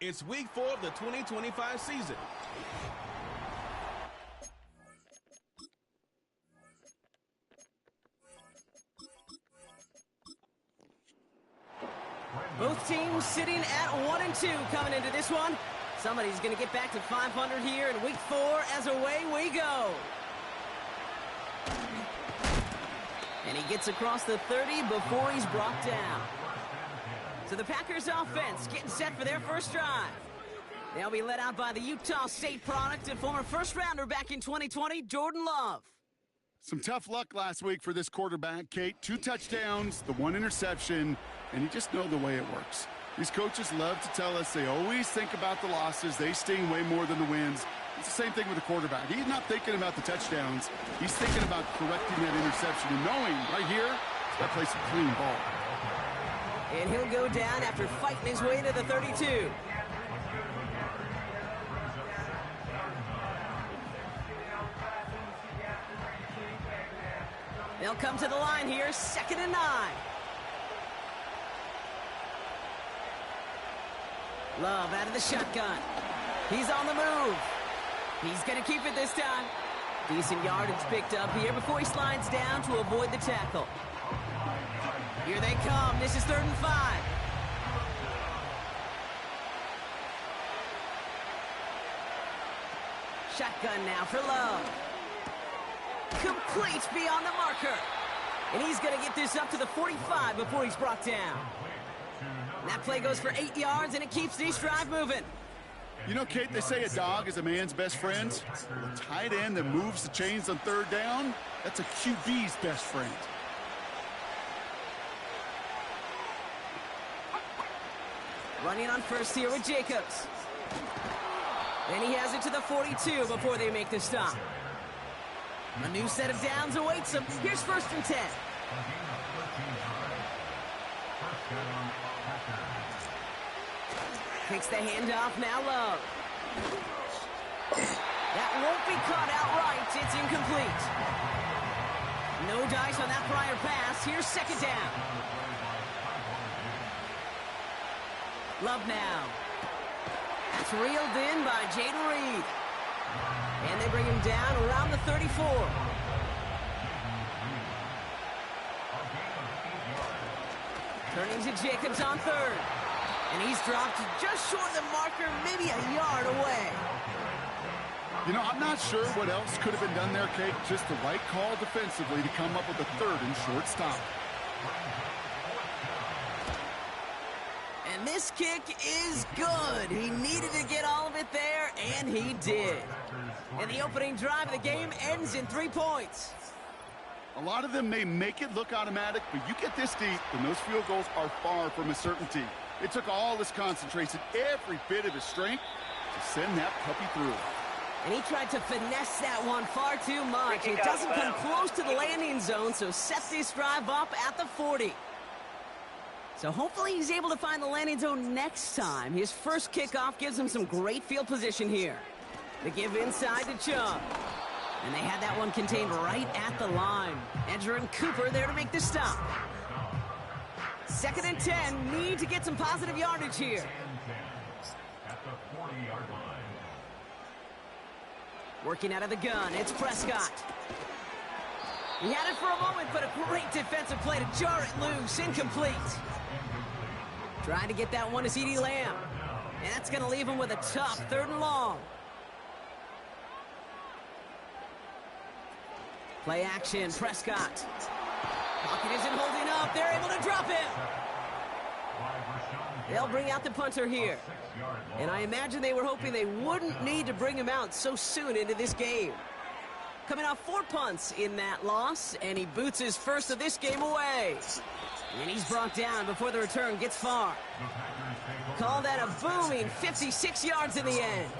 It's week 4 of the 2025 season. Both teams sitting at 1-2 coming into this one. Somebody's going to get back to 500 here in week 4 as away we go. And he gets across the 30 before he's brought down. So the Packers offense getting set for their first drive. They'll be led out by the Utah State product and former first-rounder back in 2020, Jordan Love. Some tough luck last week for this quarterback, Kate. 2 touchdowns, the 1 interception, and you just know the way it works. These coaches love to tell us they always think about the losses. They sting way more than the wins. It's the same thing with the quarterback. He's not thinking about the touchdowns. He's thinking about correcting that interception and knowing right here, he's got to play some clean ball. And he'll go down after fighting his way to the 32. They'll come to the line here, 2nd and 9. Love out of the shotgun. He's on the move. He's going to keep it this time. Decent yardage picked up here before he slides down to avoid the tackle. Here they come. This is 3rd and 5. Shotgun now for Love. Complete beyond the marker. And he's going to get this up to the 45 before he's brought down. And that play goes for 8 yards, and it keeps this drive moving. You know, Kate, they say a dog is a man's best friend. A tight end that moves the chains on 3rd down, that's a QB's best friend. Running on first here with Jacobs. Then he has it to the 42 before they make the stop. A new set of downs awaits him. Here's 1st and 10. Takes the handoff, now Love. That won't be caught outright. It's incomplete. No dice on that prior pass. Here's 2nd down. Love now. That's reeled in by Jaden Reed. And they bring him down around the 34. Turning to Jacobs on 3rd. And he's dropped just short of the marker, maybe a yard away. You know, I'm not sure what else could have been done there, Kate. Just the right call defensively to come up with a 3rd and short stop. And this kick is good. He needed to get all of it there, and he did. And the opening drive of the game ends in 3 points. A lot of them may make it look automatic, but you get this deep, and those field goals are far from a certainty. It took all his concentration, every bit of his strength, to send that puppy through. And he tried to finesse that one far too much. It doesn't come close to the landing zone, so set this drive up at the 40. So hopefully he's able to find the landing zone next time. His first kickoff gives him some great field position here. They give inside to Chubb. And they had that one contained right at the line. Edger and Cooper there to make the stop. 2nd and 10, need to get some positive yardage here. Working out of the gun, it's Prescott. He had it for a moment, but a great defensive play to jar it loose, incomplete. Trying to get that one to CeeDee Lamb. And that's going to leave him with a tough 3rd and long. Play action, Prescott. Pocket isn't holding up. They're able to drop him. They'll bring out the punter here. And I imagine they were hoping they wouldn't need to bring him out so soon into this game. Coming off 4 punts in that loss, and he boots his first of this game away. And he's brought down before the return gets far. Call that a booming 56 yards in the end.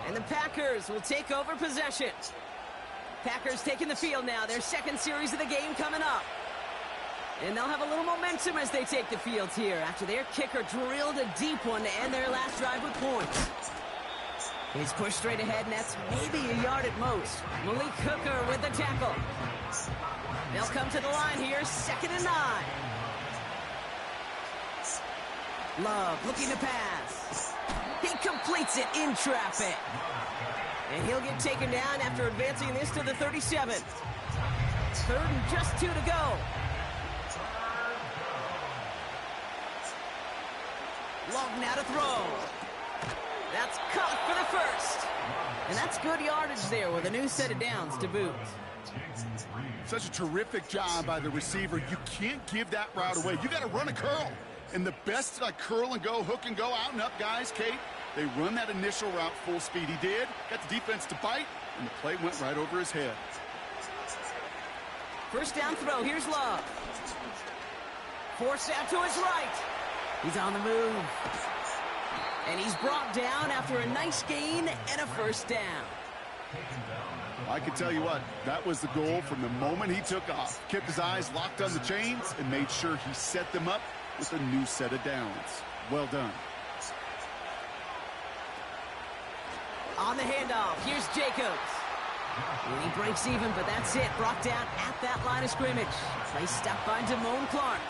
And the Packers will take over possession. Packers taking the field now. Their 2nd series of the game coming up. And they'll have a little momentum as they take the field here after their kicker drilled a deep one to end their last drive with points. He's pushed straight ahead, and that's maybe a yard at most. Malik Hooker with the tackle. They'll come to the line here, 2nd and 9. Love looking to pass. He completes it in traffic. And he'll get taken down after advancing this to the 37. Third and just 2 to go. Long now to throw. That's caught for the first. And that's good yardage there with a new set of downs to boot. Such a terrific job by the receiver. You can't give that route away. You got to run a curl. And the best curl and go, hook and go, out and up guys, Kate, they run that initial route full speed. He did. Got the defense to bite, and the play went right over his head. First down throw. Here's Love. Forced out to his right. He's on the move. And he's brought down after a nice gain and a first down. I can tell you what, that was the goal from the moment he took off. Kept his eyes locked on the chains and made sure he set them up with a new set of downs. Well done. On the handoff, here's Jacobs. And he breaks even, but that's it. Brought down at that line of scrimmage. Play stopped by Damone Clark.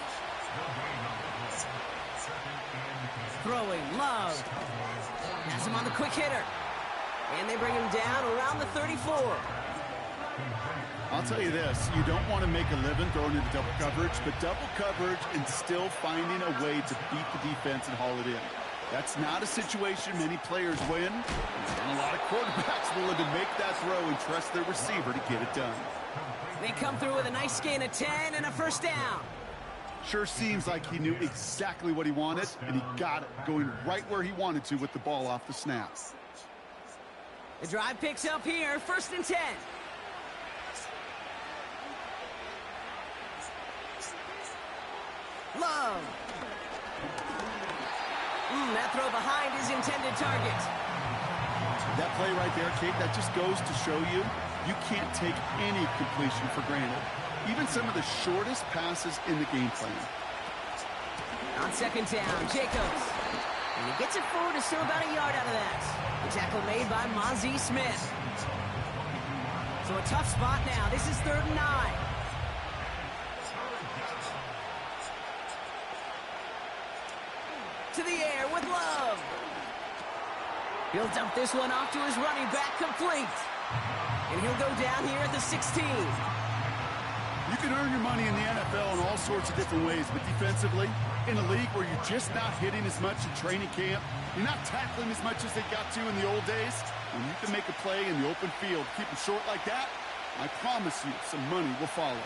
Throwing, Love. Has him on the quick hitter. And they bring him down around the 34. I'll tell you this, you don't want to make a living throwing into double coverage, but double coverage and still finding a way to beat the defense and haul it in. That's not a situation many players win. And a lot of quarterbacks willing to make that throw and trust their receiver to get it done. They come through with a nice gain of 10 and a first down. Sure seems like he knew exactly what he wanted, and he got it, going right where he wanted to with the ball off the snap. The drive picks up here, first and 10. Love. That throw behind his intended target. That play right there, Kate, that just goes to show you, you can't take any completion for granted. Even some of the shortest passes in the game plan. On second down, Jacobs. And he gets it forward to still about a yard out of that. The tackle made by Mazi Smith. So a tough spot now. This is 3rd and 9. To the air with Love. He'll dump this one off to his running back, complete. And he'll go down here at the 16. You can earn your money in the NFL in all sorts of different ways, but defensively, in a league where you're just not hitting as much in training camp, you're not tackling as much as they got to in the old days, when you can make a play in the open field, keep them short like that, I promise you some money will follow.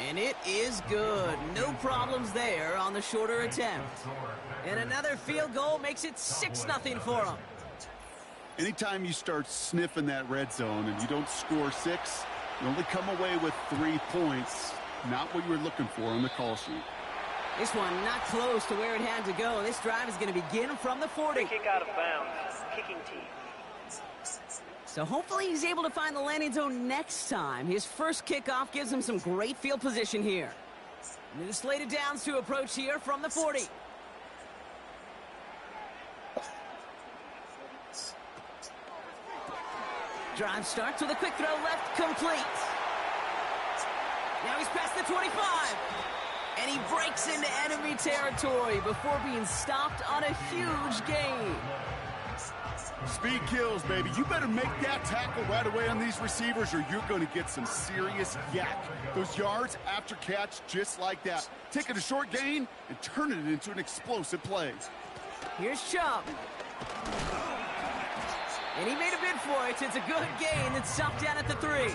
And it is good. No problems there on the shorter attempt. And another field goal makes it 6-0 for them. Anytime you start sniffing that red zone and you don't score 6, you only come away with 3 points. Not what you were looking for on the call sheet. This one not close to where it had to go. This drive is going to begin from the 40. Free kick out of bounds. Kicking team. So hopefully he's able to find the landing zone next time. His first kickoff gives him some great field position here. New slated downs to approach here from the 40. Drive starts with a quick throw left, complete. Now he's past the 25. And he breaks into enemy territory before being stopped on a huge gain. Speed kills, baby. You better make that tackle right away on these receivers or you're going to get some serious yak. Those yards after catch just like that. Taking a short gain and turning it into an explosive play. Here's Chubb. And he made a bid for it. It's a good gain that's stopped down at the 3.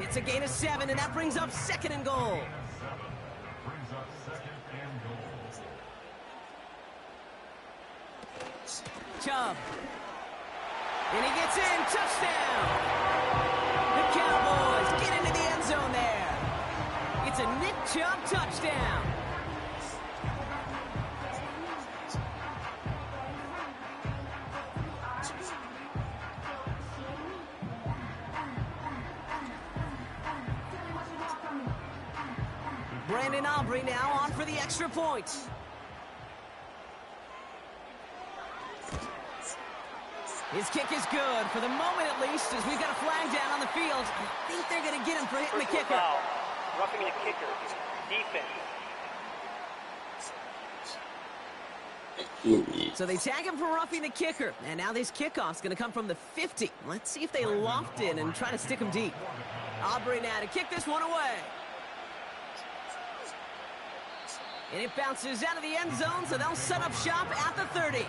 It's a gain of 7, and that brings up 2nd and goal. Chubb. And he gets in. Touchdown. The Cowboys get into the end zone there. It's a Nick Chubb touchdown. Brandon Aubrey now on for the extra point. His kick is good, for the moment at least, as we've got a flag down on the field. I think they're going to get him for hitting the kicker. Foul. Roughing the kicker. Defense. So they tag him for roughing the kicker. And now this kickoff's going to come from the 50. Let's see if they loft in and try to stick him deep. Aubrey now to kick this one away. And it bounces out of the end zone, so they'll set up shop at the 30.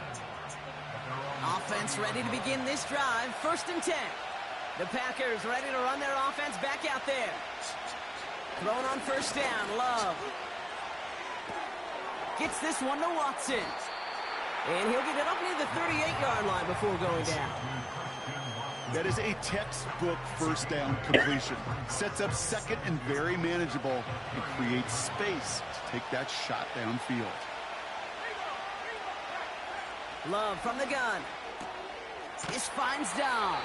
Offense ready to begin this drive. 1st and 10. The Packers ready to run their offense back out there. Thrown on 1st down, Love. Gets this one to Watson. And he'll get it up near the 38-yard line before going down. That is a textbook 1st down completion. Sets up 2nd and very manageable and creates space to take that shot downfield. Love from the gun. This finds Dobbs.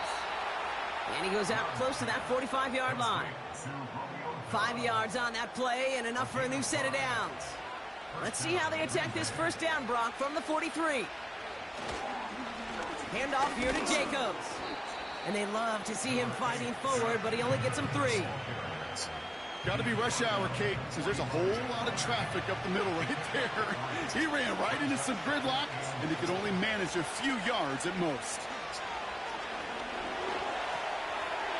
And he goes out close to that 45-yard line. 5 yards on that play and enough for a new set of downs. Let's see how they attack this 1st down, Brock, from the 43. Handoff here to Jacobs. And they love to see him fighting forward, but he only gets him 3. Got to be rush hour, Kate, because there's a whole lot of traffic up the middle right there. He ran right into some gridlock, and he could only manage a few yards at most.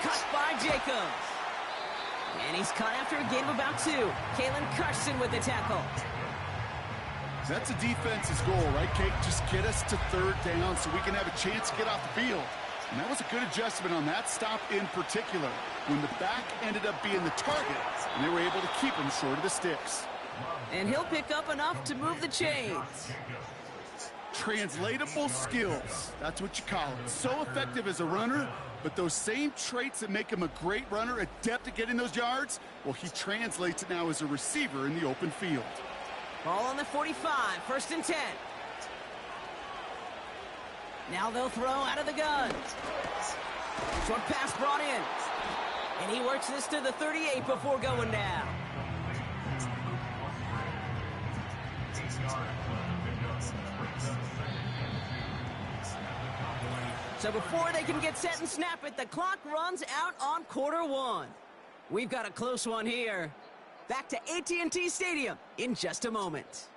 Cut by Jacobs. And he's caught after a gain of about 2. Kalen Carson with the tackle. That's a defense's goal, right, Kate? Just get us to 3rd down so we can have a chance to get off the field. And that was a good adjustment on that stop in particular, when the back ended up being the target, and they were able to keep him short of the sticks. And he'll pick up enough to move the chains. Translatable skills, that's what you call it. So effective as a runner, but those same traits that make him a great runner, adept at getting those yards, well, he translates it now as a receiver in the open field. Ball on the 45, 1st and 10. Now they'll throw out of the gun. Short pass brought in. And he works this to the 38 before going down. So before they can get set and snap it, the clock runs out on quarter 1. We've got a close one here. Back to AT&T Stadium in just a moment.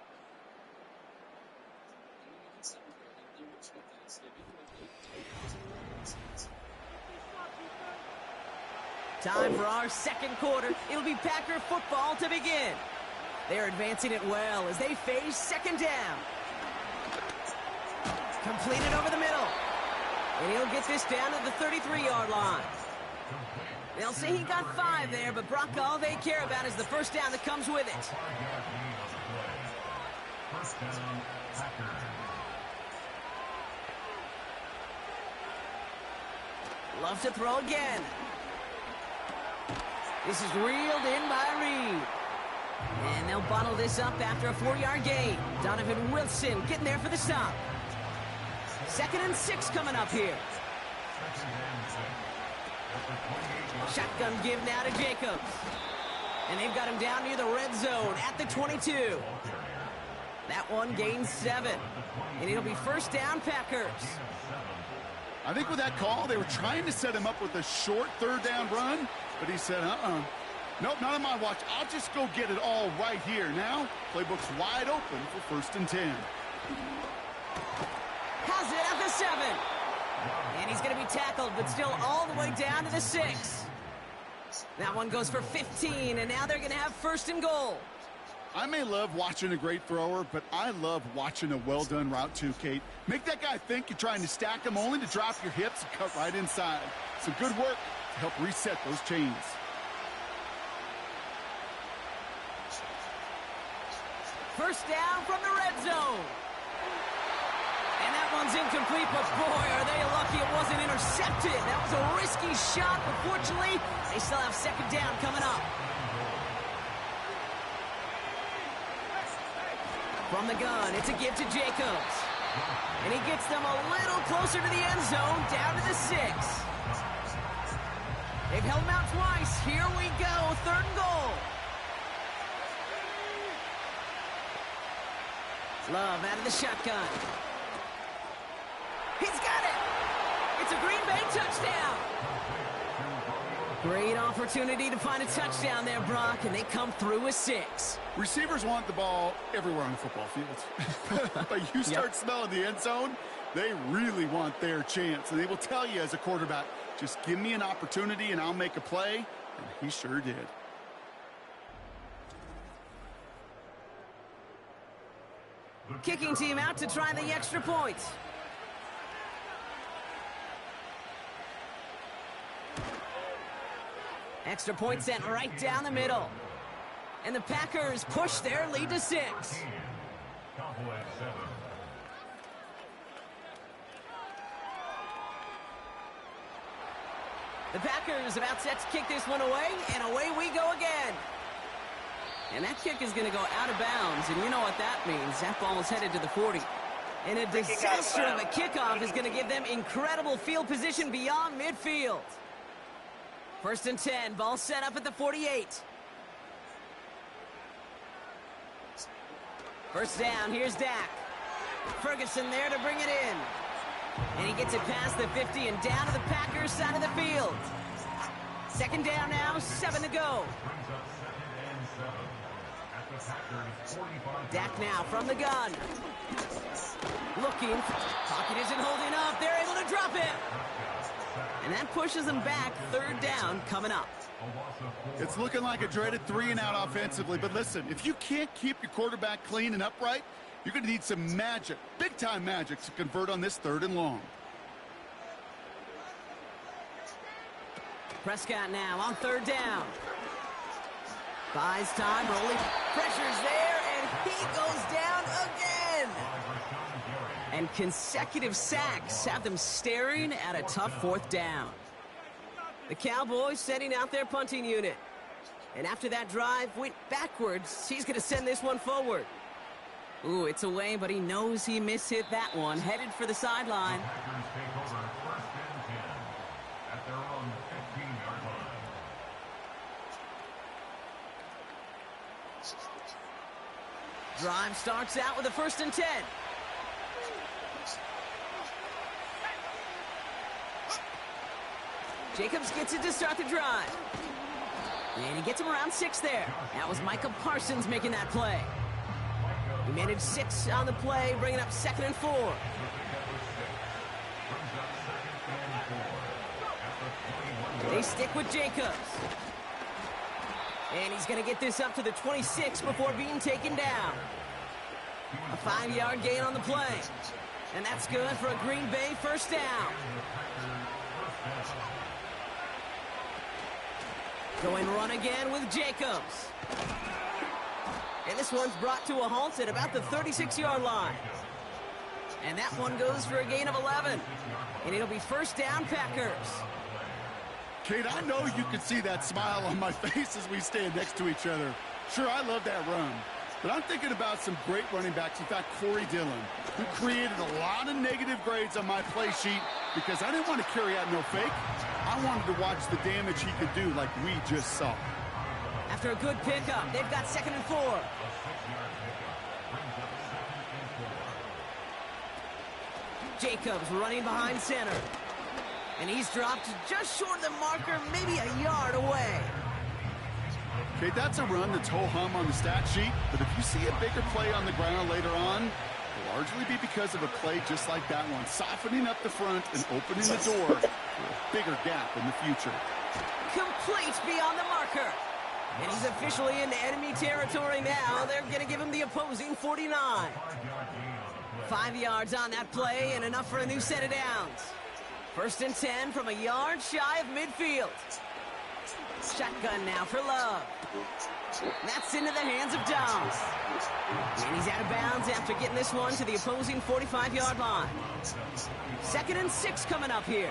Time for our 2nd quarter. It'll be Packer football to begin. They're advancing it well as they face 2nd down. Completed over the middle. And he'll get this down to the 33-yard line. They'll say he got 5 there, but Brock, all they care about is the 1st down that comes with it. Love to throw again. This is reeled in by Reed. And they'll bottle this up after a 4-yard gain. Donovan Wilson getting there for the stop. 2nd and 6 coming up here. Shotgun give now to Jacobs. And they've got him down near the red zone at the 22. That one gains 7. And it'll be 1st down Packers. I think with that call, they were trying to set him up with a short 3rd down run, but he said, nope, not on my watch. I'll just go get it all right here. Now, playbook's wide open for 1st and 10. Has it at the 7. And he's going to be tackled, but still all the way down to the 6. That one goes for 15, and now they're going to have 1st and goal. I may love watching a great thrower, but I love watching a well-done route too, Kate. Make that guy think you're trying to stack him only to drop your hips and cut right inside. Some good work to help reset those chains. First down from the red zone. And that one's incomplete, but boy, are they lucky it wasn't intercepted. That was a risky shot, but fortunately, they still have 2nd down coming up. From the gun, it's a give to Jacobs. And he gets them a little closer to the end zone, down to the 6. They've held him out twice. Here we go, 3rd and goal. Love out of the shotgun. He's got it! It's a Green Bay touchdown! Great opportunity to find a touchdown there, Brock, and they come through with 6. Receivers want the ball everywhere on the football field. But you start smelling the end zone, they really want their chance. And they will tell you as a quarterback, just give me an opportunity and I'll make a play. And he sure did. Kicking team out to try the extra point. Extra point sent right down the middle. And the Packers push their lead to 6. The Packers about set to kick this one away, and away we go again. And that kick is going to go out of bounds, and you know what that means. That ball is headed to the 40. And a disaster of a kickoff is going to give them incredible field position beyond midfield. 1st and 10, ball set up at the 48. First down, here's Dak. Ferguson there to bring it in. And he gets it past the 50 and down to the Packers side of the field. 2nd down now, 7 to go. Dak now from the gun. Looking. Pocket isn't holding up. They're able to drop it. And that pushes them back. 3rd down coming up. It's looking like a dreaded 3-and-out offensively. But listen, if you can't keep your quarterback clean and upright, you're going to need some magic, big-time magic, to convert on this 3rd and long. Prescott now on 3rd down. Buys time, rolling. Pressure's there, and he goes down again. And consecutive sacks have them staring at a tough 4th down. The Cowboys setting out their punting unit. And after that drive went backwards, he's going to send this one forward. Ooh, it's away, but he knows he mishit that one. Headed for the sideline. Drive starts out with a 1st and 10. Jacobs gets it to start the drive. And he gets him around 6 there. That was Micah Parsons making that play. He managed 6 on the play, bringing up 2nd and 4. They stick with Jacobs. And he's going to get this up to the 26 before being taken down. A 5-yard gain on the play. And that's good for a Green Bay 1st down. Going run again with Jacobs. And this one's brought to a halt at about the 36-yard line. And that one goes for a gain of 11. And it'll be 1st down Packers. Kate, I know you can see that smile on my face as we stand next to each other. Sure, I love that run. But I'm thinking about some great running backs. In fact, Corey Dillon, who created a lot of negative grades on my play sheet because I didn't want to carry out no fake. I wanted to watch the damage he could do like we just saw. After a good pickup, they've got 2nd and 4. Jacobs running behind center. And he's dropped just short of the marker, maybe a yard away. Okay, that's a run that's ho-hum on the stat sheet, but if you see a bigger play on the ground later on, it'll largely be because of a play just like that one, softening up the front and opening the door for a bigger gap in the future. Complete beyond the marker. And he's officially into enemy territory now. They're going to give him the opposing 49. 5 yards on that play and enough for a new set of downs. 1st and 10 from a yard shy of midfield. Shotgun now for Love. That's into the hands of Downs. And he's out of bounds after getting this one to the opposing 45-yard line. 2nd and 6 coming up here.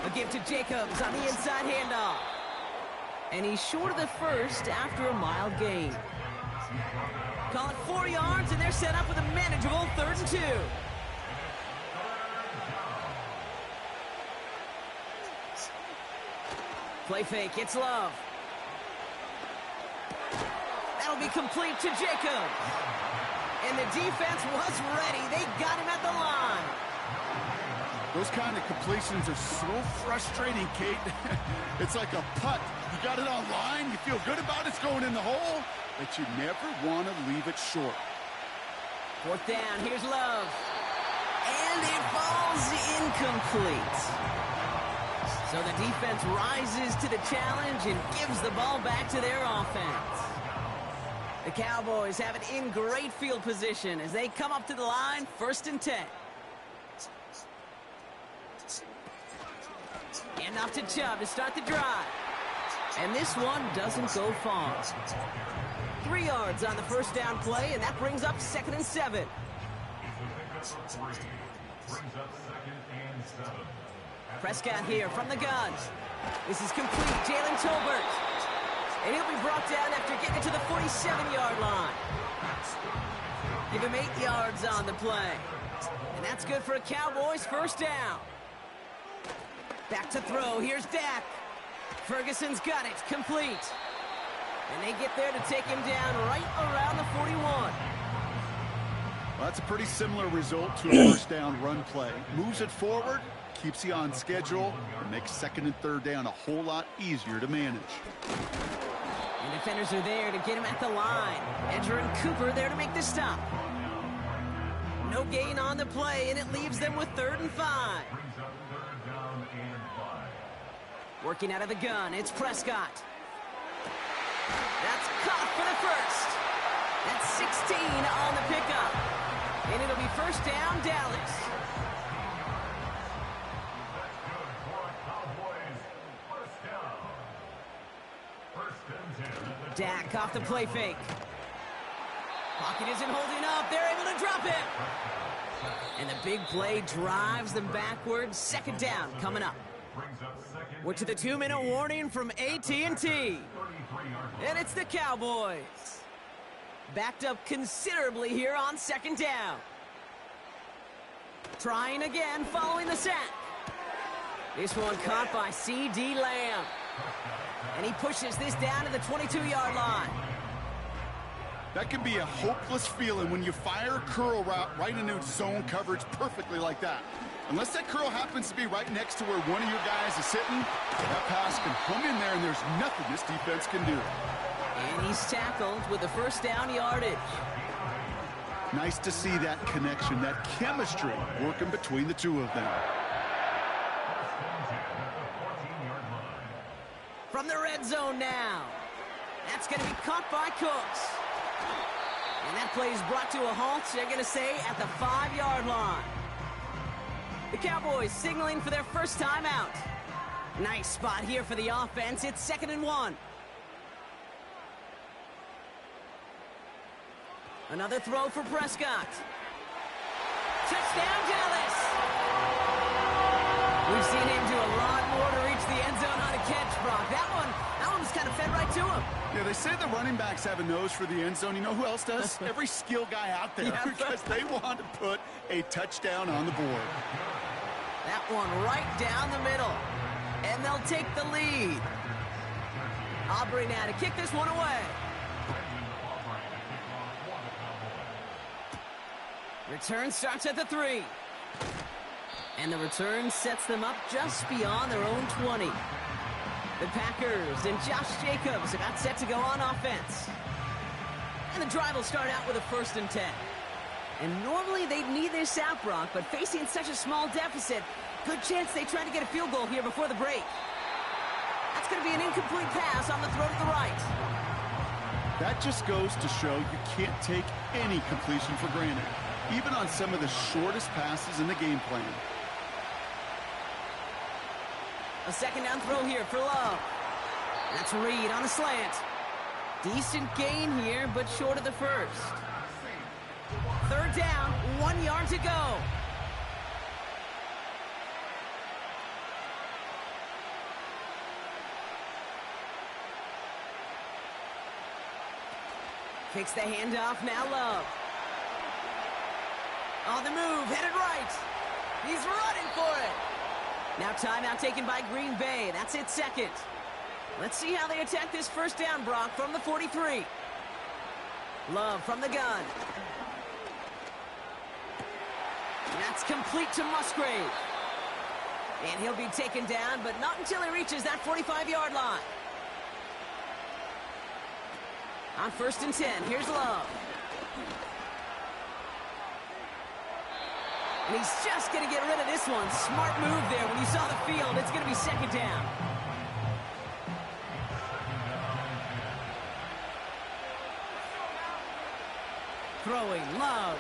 A give to Jacobs on the inside handoff. And he's short of the 1st after a mild gain. Call it 4 yards, and they're set up with a manageable 3rd and 2. Play fake, it's Love. That'll be complete to Jacob. And the defense was ready. They got him at the line. Those kind of completions are so frustrating, Kate. It's like a putt. You got it on line, you feel good about it's going in the hole, but you never want to leave it short. Fourth down, here's Love. And it falls incomplete. So the defense rises to the challenge and gives the ball back to their offense. The Cowboys have it in great field position as they come up to the line, 1st and 10. And off to Chubb to start the drive. And this one doesn't go far. 3 yards on the first down play, and that brings up 2nd and 7. Prescott here from the gun. This is complete. Jalen Tolbert. And he'll be brought down after getting to the 47-yard line. Give him 8 yards on the play. And that's good for a Cowboys 1st down. Back to throw. Here's Dak. Ferguson's got it. Complete. And they get there to take him down right around the 41. Well, that's a pretty similar result to a first down run play. Moves it forward, keeps you on schedule, and makes 2nd and 3rd down a whole lot easier to manage. And defenders are there to get him at the line. Edger and Cooper there to make the stop. No gain on the play, and it leaves them with 3rd and 5. Working out of the gun, it's Prescott. That's caught for the first. That's 16 on the pickup. And it'll be 1st down, Dallas. Dak off the play fake. Pocket isn't holding up. They're able to drop him. And the big play drives them backwards. 2nd down coming up. We're to the 2-minute warning from AT&T. And it's the Cowboys. Backed up considerably here on 2nd down. Trying again following the sack. This one caught by C.D. Lamb. And he pushes this down to the 22-yard line. That can be a hopeless feeling when you fire a curl route right into zone coverage perfectly like that. Unless that curl happens to be right next to where one of your guys is sitting, that pass can come in there and there's nothing this defense can do. And he's tackled with the 1st down yardage. Nice to see that connection, that chemistry working between the two of them. From the red zone now. That's going to be caught by Cooks. And that play is brought to a halt, they're going to say, at the 5-yard line. The Cowboys signaling for their first time out. Nice spot here for the offense. It's 2nd and 1. Another throw for Prescott. Touchdown, Dallas! We've seen him do a lot more to reach the end zone on a catch, Brock. That one was kind of fed right to him. Yeah, they say the running backs have a nose for the end zone. You know who else does? Every skill guy out there, because they want to put a touchdown on the board. That one right down the middle. And they'll take the lead. Aubrey now to kick this one away. Return starts at the 3. And the return sets them up just beyond their own 20. The Packers and Josh Jacobs about set to go on offense. And the drive will start out with a 1st and 10. And normally they'd need this out, Brock, but facing such a small deficit, good chance they try to get a field goal here before the break. That's going to be an incomplete pass on the throw to the right. That just goes to show you can't take any completion for granted, even on some of the shortest passes in the game plan. A 2nd down throw here for Love. That's Reed on a slant. Decent gain here, but short of the 1st. 3rd down, 1 yard to go. Takes the handoff, now Love. On the move, headed right. He's running for it. Now timeout taken by Green Bay. That's it, 2nd. Let's see how they attack this 1st down, Brock, from the 43. Love from the gun. That's complete to Musgrave. And he'll be taken down, but not until he reaches that 45-yard line. On 1st and 10, here's Love. And he's just going to get rid of this one. Smart move there when you saw the field. It's going to be 2nd down. Throwing, Love.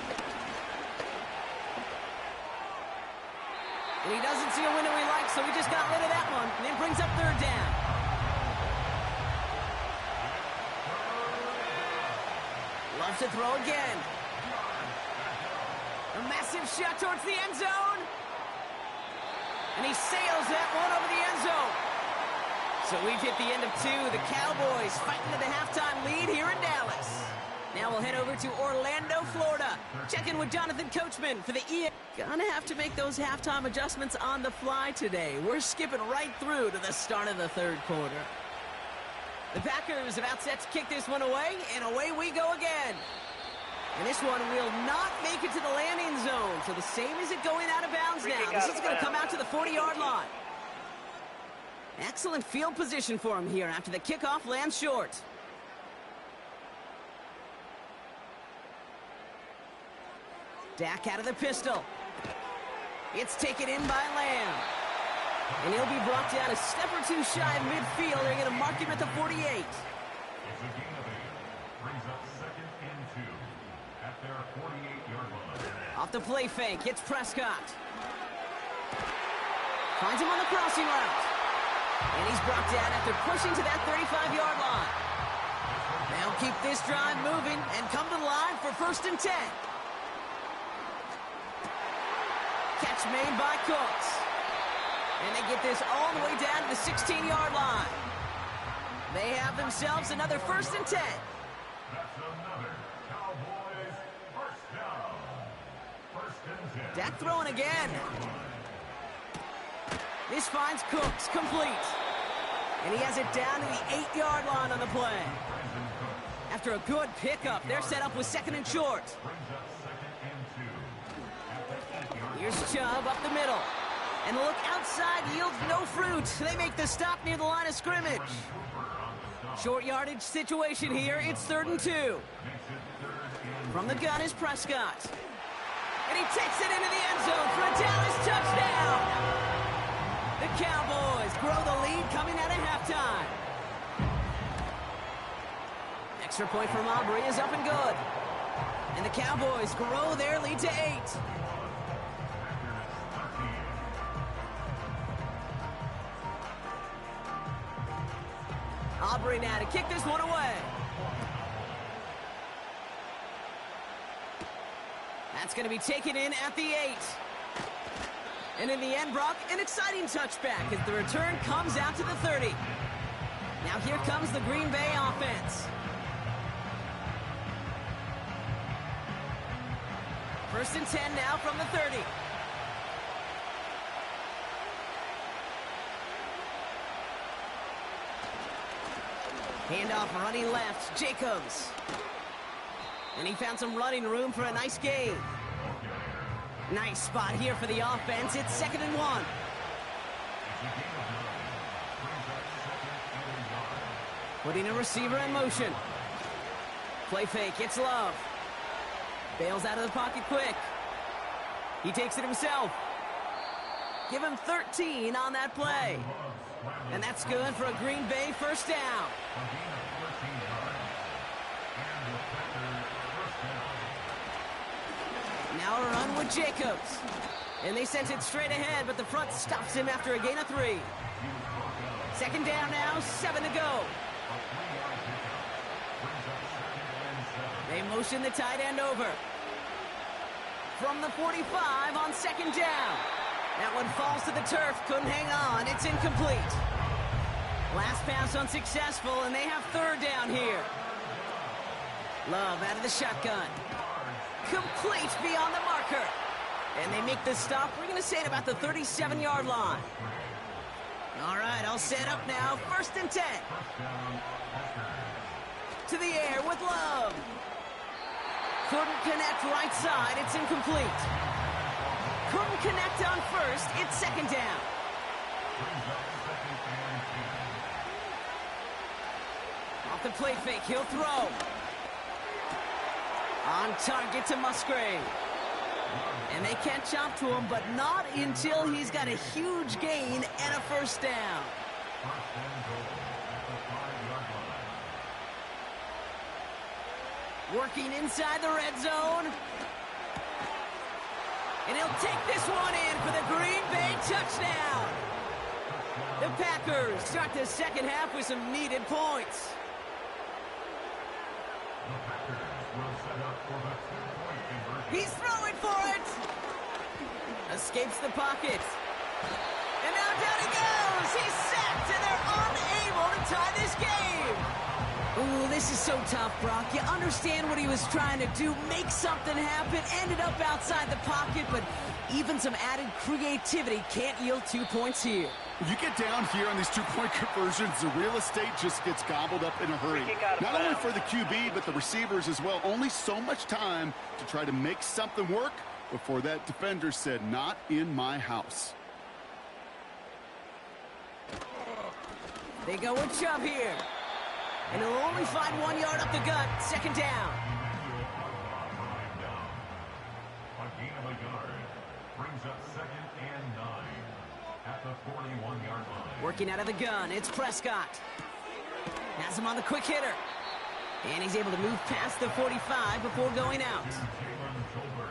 And he doesn't see a window he likes, so he just got rid of that one. And it brings up 3rd down. Loves to throw again. A massive shot towards the end zone. And he sails that one over the end zone. So we've hit the end of 2. The Cowboys fighting to the halftime lead here in Dallas. Now we'll head over to Orlando, Florida. Check in with Jonathan Coachman for the EA. Gonna have to make those halftime adjustments on the fly today. We're skipping right through to the start of the 3rd quarter. The Packers about set to kick this one away, and away we go again. And this one will not make it to the landing zone. So the same as it going out of bounds now. This is going to come out to the 40-yard line. Excellent field position for him here after the kickoff lands short. Dak out of the pistol. It's taken in by Lamb. And he'll be brought down a step or 2 shy of midfield. They're going to mark him at the 48. It's a gain of 8. Brings up 2nd and 2 at their 48-yard line. Off the play fake, it's Prescott. Finds him on the crossing route. And he's brought down after pushing to that 35-yard line. They'll keep this drive moving and come to the line for 1st and 10. Catch made by Cooks. And they get this all the way down to the 16-yard line. They have themselves another 1st and 10. That's another Cowboys 1st down. 1st and 10. Dak throwing again. This finds Cooks complete. And he has it down to the 8-yard line on the play. After a good pickup, they're set up with 2nd and short. Here's Chubb up the middle. And the look outside yields no fruit. They make the stop near the line of scrimmage. Short yardage situation here. It's 3rd and 2. From the gun is Prescott. And he takes it into the end zone for a Dallas touchdown. The Cowboys grow the lead coming out of halftime. Extra point from Aubrey is up and good. And the Cowboys grow their lead to 8. Aubrey now to kick this one away. That's going to be taken in at the 8. And in the end, Brock, an exciting touchback as the return comes out to the 30. Now here comes the Green Bay offense. 1st and 10 now from the 30. Handoff running left, Jacobs. And he found some running room for a nice gain. Nice spot here for the offense. It's 2nd and 1. Putting a receiver in motion. Play fake, it's Love. Bails out of the pocket quick. He takes it himself. Give him 13 on that play. And that's good for a Green Bay 1st down. Now a run with Jacobs. And they sent it straight ahead, but the front stops him after a gain of 3. 2nd down now, 7 to go. They motion the tight end over. From the 45 on 2nd down. That one falls to the turf, couldn't hang on, it's incomplete. Last pass unsuccessful, and they have 3rd down here. Love out of the shotgun. Complete beyond the marker. And they make the stop, we're going to say at about the 37-yard line. All right, all set up now, 1st and 10. To the air with Love. Couldn't connect right side, it's incomplete. Couldn't connect on 1st, it's 2nd down. Brings up second and 10. Off the play fake, he'll throw. On target to Musgrave. And they catch up to him, but not until he's got a huge gain and a first down. First and goal at the 5-yard line. Working inside the red zone. And he'll take this one in for the Green Bay touchdown. The Packers start the second half with some needed points. The Packers will set up for the 2-point conversion. He's throwing for it. Escapes the pocket. And now down he goes. He's sacked, and they're unable to tie this game. Ooh, this is so tough, Brock. You understand what he was trying to do, make something happen, ended up outside the pocket, but even some added creativity can't yield 2 points here. You get down here on these 2-point conversions, the real estate just gets gobbled up in a hurry. Kick out of Not only bounds. for the QB, but the receivers as well. Only so much time to try to make something work before that defender said, "Not in my house." They go with Chubb here. And he'll only find 1 yard up the gut. Second down. A gain of a yard. Brings up second and 9 at the 41-yard line. Working out of the gun, it's Prescott. Has him on the quick hitter. And he's able to move past the 45 before going out.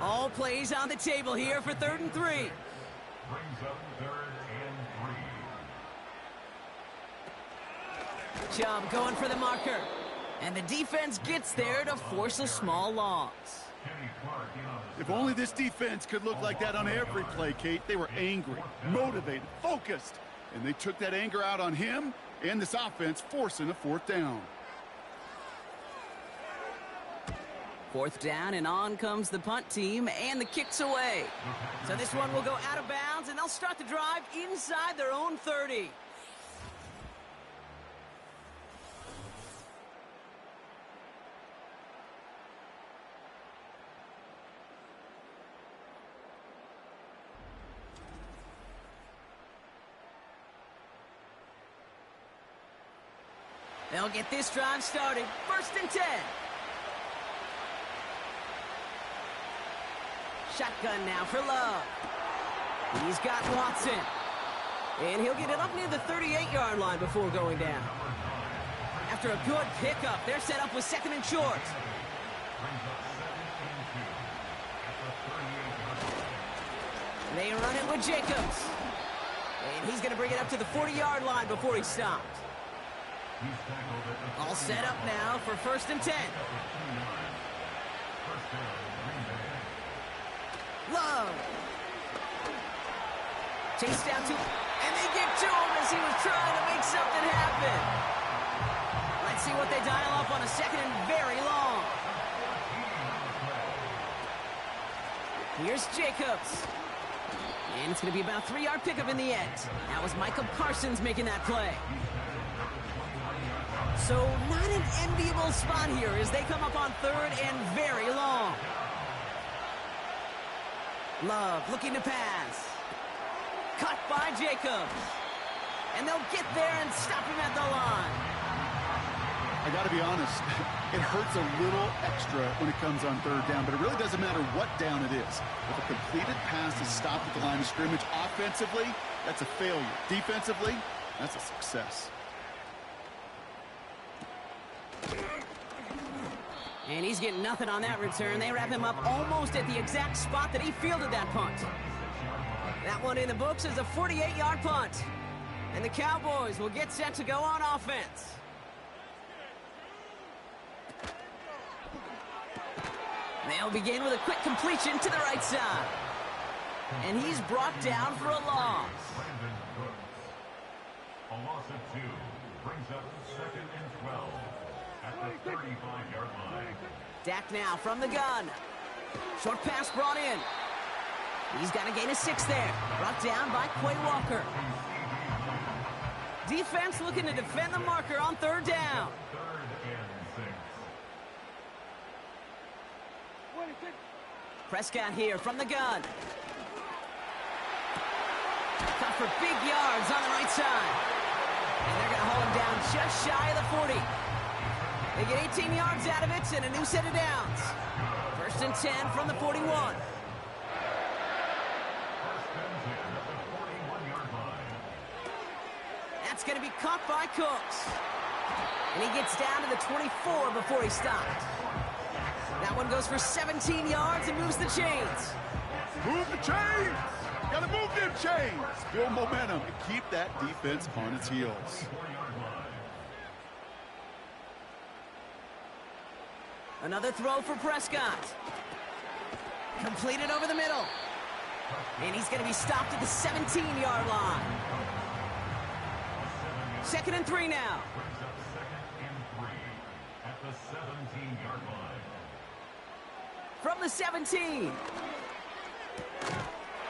All plays on the table here for 3rd and 3. Brings up 3rd and 3. Chubb going for the marker. And the defense gets there to force a small loss. Kenny Clark in on the If only this defense could look like that on every play, Kate. They were angry, motivated, focused, and they took that anger out on him and this offense, forcing a 4th down. 4th down, and on comes the punt team, and the kick's away. So this one will go out of bounds, and they'll start the drive inside their own 30. They'll get this drive started. 1st and 10. Shotgun now for Love. He's got Watson. And he'll get it up near the 38-yard line before going down. After a good pickup, they're set up with 2nd and short. They run it with Jacobs. And he's going to bring it up to the 40-yard line before he's stopped. All set up now for 1st and 10. Love. Chased down to, and they get to him as he was trying to make something happen. Let's see what they dial up on a 2nd and very long. Here's Jacobs. And it's going to be about a 3-yard pickup in the end. That was Michael Parsons making that play. So not an enviable spot here as they come up on 3rd and very long. Love looking to pass. Cut by Jacobs. And they'll get there and stop him at the line. I got to be honest, it hurts a little extra when it comes on 3rd down, but it really doesn't matter what down it is. If a completed pass is stopped at the line of scrimmage, offensively, that's a failure. Defensively, that's a success. And he's getting nothing on that return. They wrap him up almost at the exact spot that he fielded that punt. That one in the books is a 48-yard punt. And the Cowboys will get set to go on offense. They'll begin with a quick completion to the right side. And he's brought down for a loss. A loss of 2 brings up 2nd and 12 at the 35-yard line. Dak now from the gun. Short pass brought in. He's got a gain of 6 there. Brought down by Quay Walker. Defense looking to defend the marker on 3rd down. 3rd and 6. Prescott here from the gun. Cuts off for big yards on the right side. And they're going to haul him down just shy of the 40. They get 18 yards out of it and a new set of downs. First and 10 from the 41. That's going to be caught by Cooks. And he gets down to the 24 before he stopped. That one goes for 17 yards and moves the chains. Move the chains! Gotta move them chains! Build momentum and keep that defense on its heels. Another throw for Prescott. Completed over the middle. And he's going to be stopped at the 17-yard line. 2nd and 3 now. At the 17-yard line. From the 17.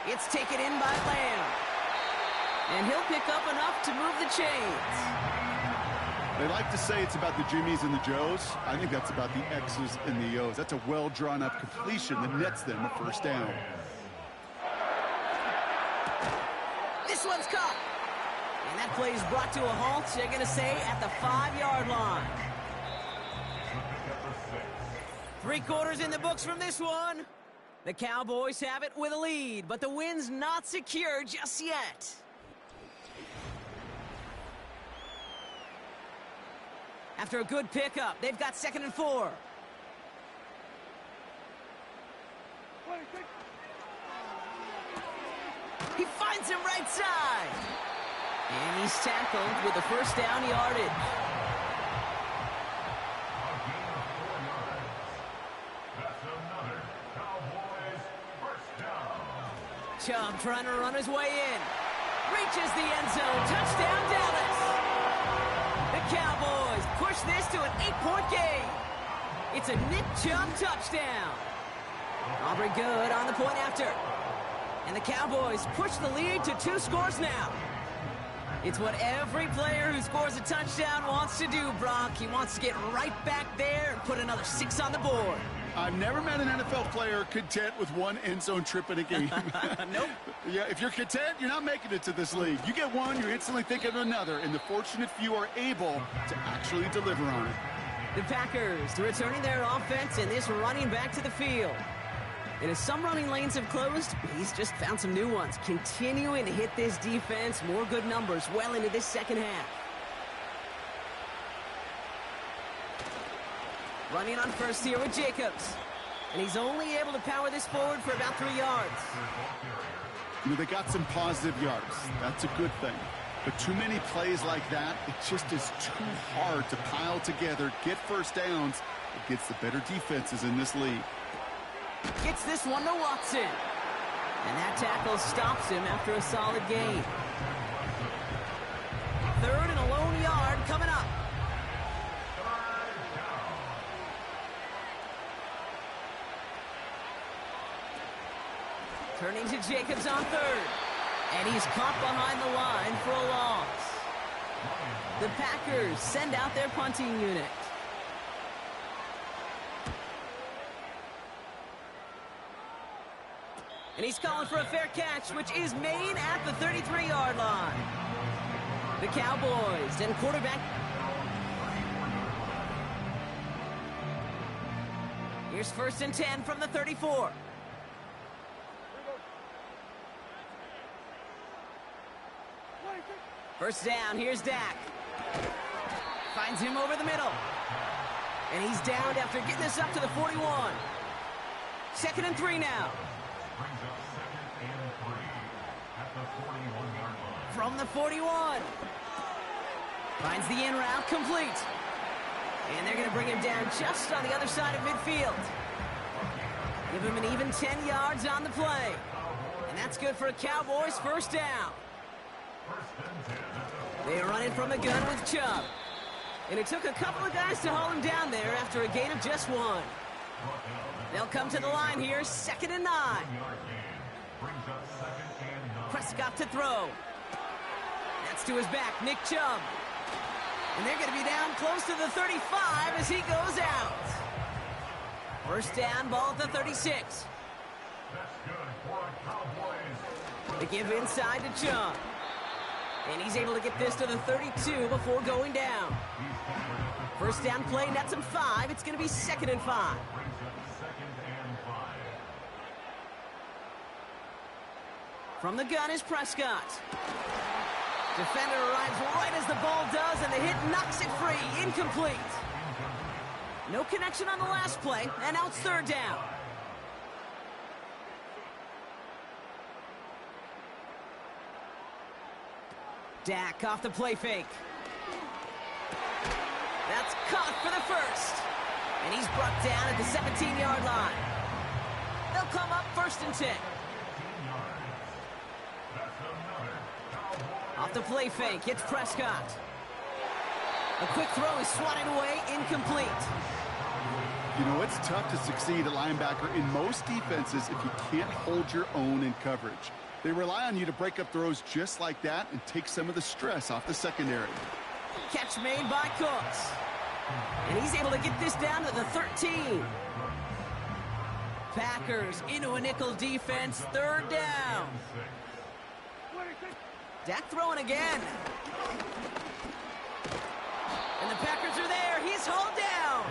It's taken in by Lamb. And he'll pick up enough to move the chains. They like to say it's about the Jimmies and the Joes. I think that's about the X's and the O's. That's a well-drawn-up completion that nets them a first down. This one's caught. And that play is brought to a halt, they're going to say, at the 5-yard line. 3 quarters in the books from this one. The Cowboys have it with a lead, but the win's not secure just yet. After a good pickup, they've got 2nd and 4. He finds him right side. And he's tackled with the first down yardage. Chubb trying to run his way in. Reaches the end zone. Touchdown, Dallas. The Cowboys push this to an 8-point game. It's a Nick Chubb touchdown. Aubrey good on the point after. And the Cowboys push the lead to 2 scores now. It's what every player who scores a touchdown wants to do, Brock. He wants to get right back there and put another 6 on the board. I've never met an NFL player content with 1 end zone trip in a game. Nope. Yeah, if you're content, you're not making it to this league. You get one, you're instantly thinking of another, and the fortunate few are able to actually deliver on it. The Packers returning their offense and this running back to the field. And as some running lanes have closed, he's just found some new ones, continuing to hit this defense. More good numbers well into this second half. Running on first here with Jacobs. And he's only able to power this forward for about 3 yards. You know, they got some positive yards. That's a good thing. But too many plays like that, it just is too hard to pile together, get first downs against the better defenses in this league. Gets this one to Watson. And that tackle stops him after a solid gain. 3rd and a lone yard coming up. Turning to Jacobs on 3rd. And he's caught behind the line for a loss. The Packers send out their punting unit. And he's calling for a fair catch, which is made at the 33-yard line. The Cowboys and quarterback. Here's 1st and 10 from the 34. First down, here's Dak. Finds him over the middle. And he's downed after getting this up to the 41. 2nd and 3 now. From the 41. Finds the in route complete. And they're going to bring him down just on the other side of midfield. Give him an even 10 yards on the play. And that's good for a Cowboys first down. They run it from the gun with Chubb. And it took a couple of guys to haul him down there after a gain of just 1. They'll come to the line here, 2nd and 9. Prescott to throw. That's to his back, Nick Chubb. And they're going to be down close to the 35 as he goes out. First down, ball at the 36. They give inside to Chubb. And he's able to get this to the 32 before going down. First down play nets him 5. It's going to be 2nd and 5. From the gun is Prescott. Defender arrives right as the ball does, and the hit knocks it free. Incomplete. No connection on the last play, and now it's 3rd down. Dak off the play fake. That's caught for the first. And he's brought down at the 17-yard line. They'll come up 1st and 10. Off the play fake, it's Prescott. A quick throw is swatted away, incomplete. You know, it's tough to succeed at linebacker in most defenses if you can't hold your own in coverage. They rely on you to break up throws just like that and take some of the stress off the secondary. Catch made by Cooks. And he's able to get this down to the 13. Packers into a nickel defense, 3rd down. Dak throwing again. And the Packers are there. He's hauled down.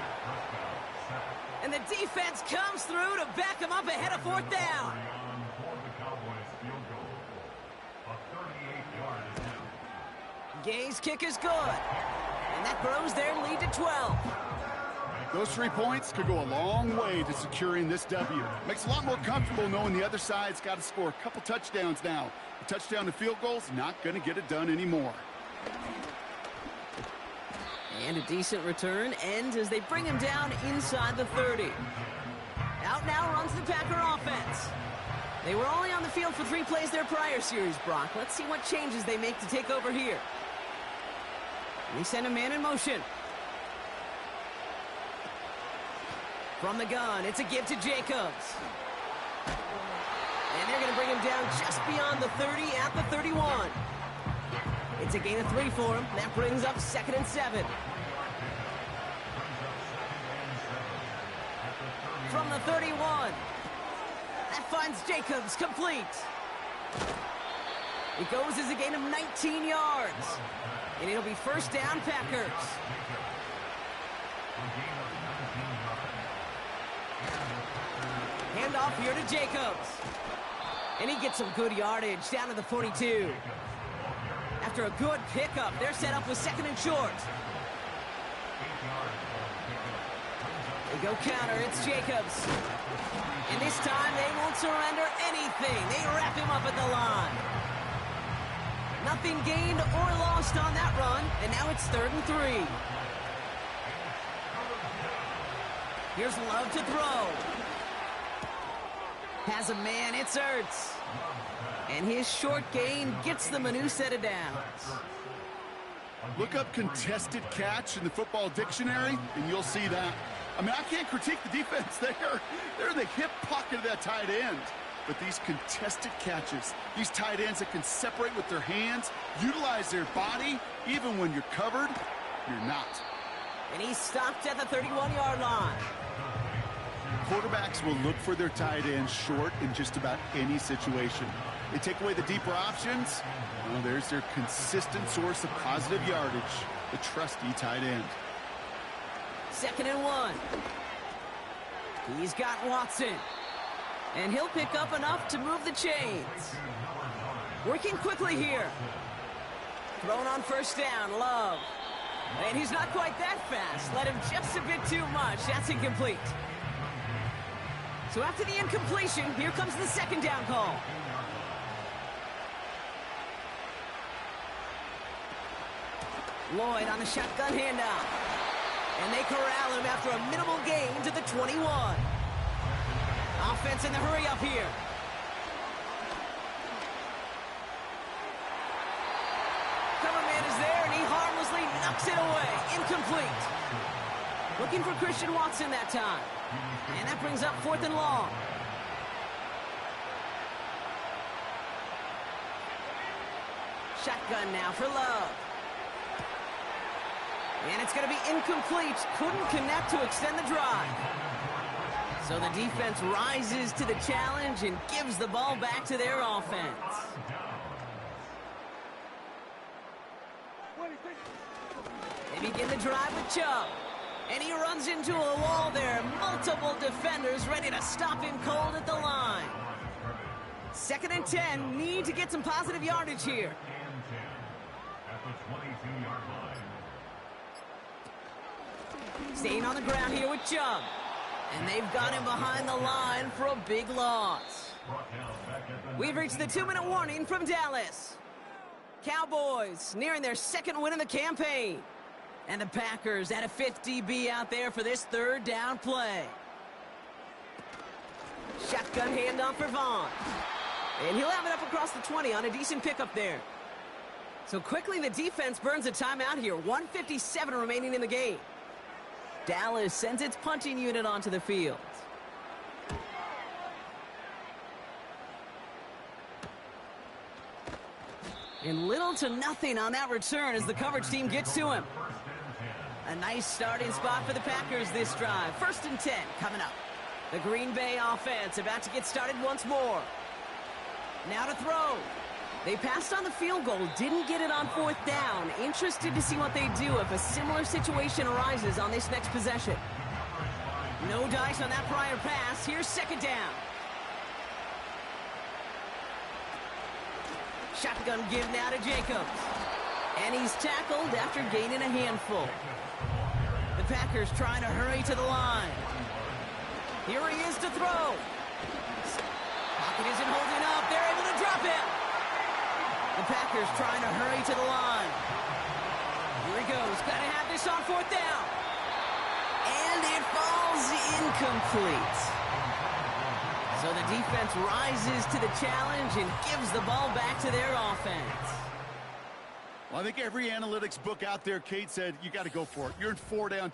And the defense comes through to back him up ahead of 4th down. Gay's kick is good. And that grows their lead to 12. Those 3 points could go a long way to securing this W. Makes it a lot more comfortable knowing the other side's got to score a couple touchdowns now. A touchdown to field goal's not going to get it done anymore. And a decent return ends as they bring him down inside the 30. Out now runs the Packer offense. They were only on the field for 3 plays their prior series, Brock. Let's see what changes they make to take over here. They send a man in motion. From the gun, it's a give to Jacobs. And they're going to bring him down just beyond the 30 at the 31. It's a gain of 3 for him. That brings up 2nd and 7. From the 31. That finds Jacobs complete. It goes as a gain of 19 yards. And it'll be 1st down, Packers. Handoff here to Jacobs. And he gets some good yardage down to the 42. After a good pickup, they're set up with 2nd and short. They go counter, it's Jacobs. And this time they won't surrender anything. They wrap him up at the line. Nothing gained or lost on that run, and now it's 3rd and 3. Here's Love to throw. Has a man, it's Ertz. And his short gain gets them a new set of downs. Look up contested catch in the football dictionary, and you'll see that. I mean, I can't critique the defense there. They're in the hip pocket of that tight end. But these contested catches, these tight ends that can separate with their hands, utilize their body, even when you're covered, you're not. And he's stopped at the 31-yard line. Quarterbacks will look for their tight ends short in just about any situation. They take away the deeper options. Well, there's their consistent source of positive yardage, the trusty tight end. 2nd and 1. He's got Watson. And he'll pick up enough to move the chains. Working quickly here. Thrown on 1st down, Love. And he's not quite that fast. Let him just a bit too much. That's incomplete. So after the incompletion, here comes the 2nd down call. Lloyd on the shotgun handoff. And they corral him after a minimal gain to the 21. Offense in the hurry up here. Cover man is there, and he harmlessly knocks it away. Incomplete. Looking for Christian Watson that time. And that brings up 4th and long. Shotgun now for Love. And it's going to be incomplete. Couldn't connect to extend the drive. So the defense rises to the challenge and gives the ball back to their offense. They begin the drive with Chubb. And he runs into a wall there. Multiple defenders ready to stop him cold at the line. 2nd and 10. Need to get some positive yardage here. At the 22-yard line. Staying on the ground here with Chubb. And they've got him behind the line for a big loss. We've reached the 2-minute warning from Dallas. Cowboys nearing their 2nd win of the campaign. And the Packers at a 5th DB out there for this 3rd down play. Shotgun handoff for Vaughn. And he'll have it up across the 20 on a decent pickup there. So quickly the defense burns a timeout here. 1:57 remaining in the game. Dallas sends its punting unit onto the field. And little to nothing on that return as the coverage team gets to him. A nice starting spot for the Packers this drive. 1st and 10 coming up. The Green Bay offense about to get started once more. Now to throw. They passed on the field goal, didn't get it on 4th down. Interested to see what they do if a similar situation arises on this next possession. No dice on that prior pass. Here's 2nd down. Shotgun give now to Jacobs. And he's tackled after gaining a handful. The Packers trying to hurry to the line. Here he is to throw. Pocket isn't holding up. They're able to drop it. The Packers trying to hurry to the line. Here he goes. Got to have this on 4th down. And it falls incomplete. So the defense rises to the challenge and gives the ball back to their offense. Well, I think every analytics book out there, Kate, said you got to go for it. You're in 4 down.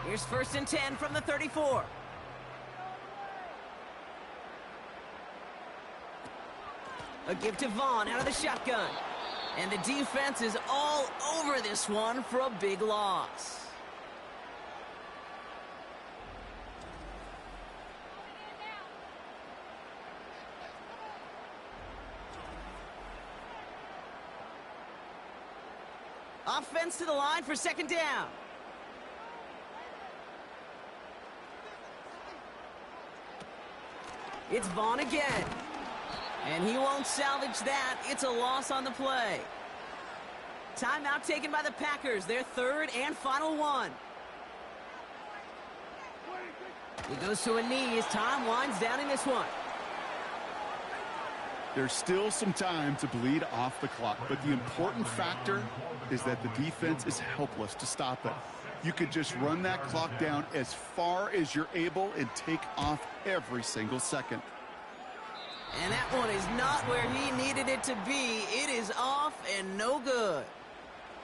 Here's 1st and 10 from the 34. A give to Vaughn out of the shotgun. And the defense is all over this one for a big loss. Offense to the line for 2nd down. It's Vaughn again. And he won't salvage that. It's a loss on the play. Timeout taken by the Packers. Their 3rd and final one. He goes to a knee as time winds down in this one. There's still some time to bleed off the clock, but the important factor is that the defense is helpless to stop it. You could just run that clock down as far as you're able and take off every single second. And that one is not where he needed it to be. It is off and no good.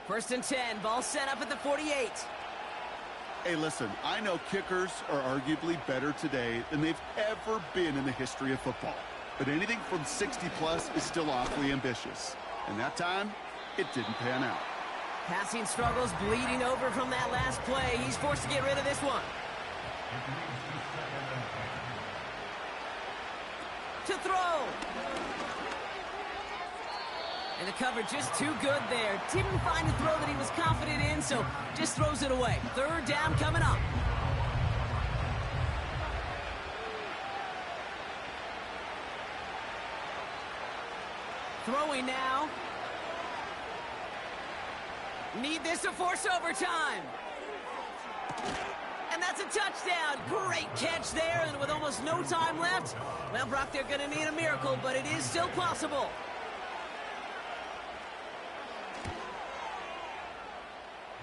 1st and 10, ball set up at the 48. Hey, listen, I know kickers are arguably better today than they've ever been in the history of football. But anything from 60-plus is still awfully ambitious. And that time, it didn't pan out. Passing struggles bleeding over from that last play. He's forced to get rid of this one. To throw. And the cover just too good there. Didn't find a throw that he was confident in, so just throws it away. 3rd down coming up. Throwing now. Need this to force overtime. And that's a touchdown. Great catch there, and with almost no time left, well, Brock, they're going to need a miracle, but it is still possible.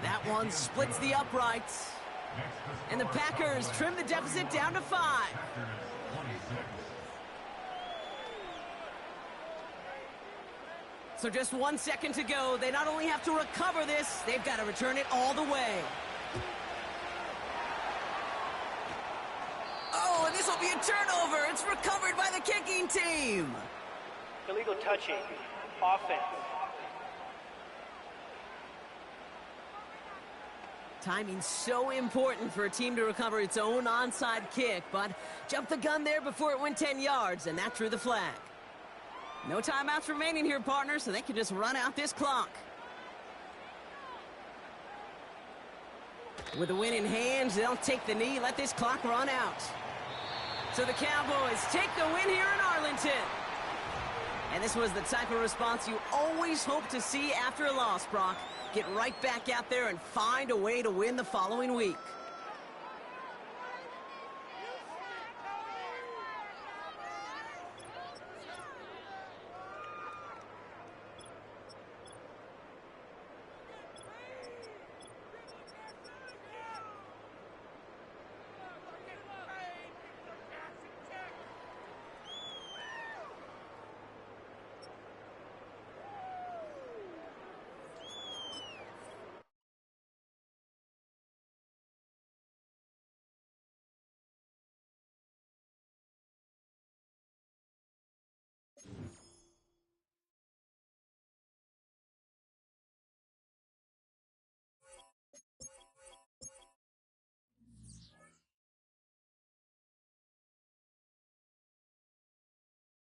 That one splits the uprights. And the Packers trim the deficit down to 5. So just 1 second to go. They not only have to recover this, they've got to return it all the way. Oh, and this will be a turnover. It's recovered by the kicking team. Illegal touching. Offense. Timing's so important for a team to recover its own onside kick, but jumped the gun there before it went 10 yards, and that drew the flag. No timeouts remaining here, partner, so they can just run out this clock. With the win in hand, they'll take the knee, let this clock run out. So the Cowboys take the win here in Arlington. And this was the type of response you always hope to see after a loss, Brock. Get right back out there and find a way to win the following week.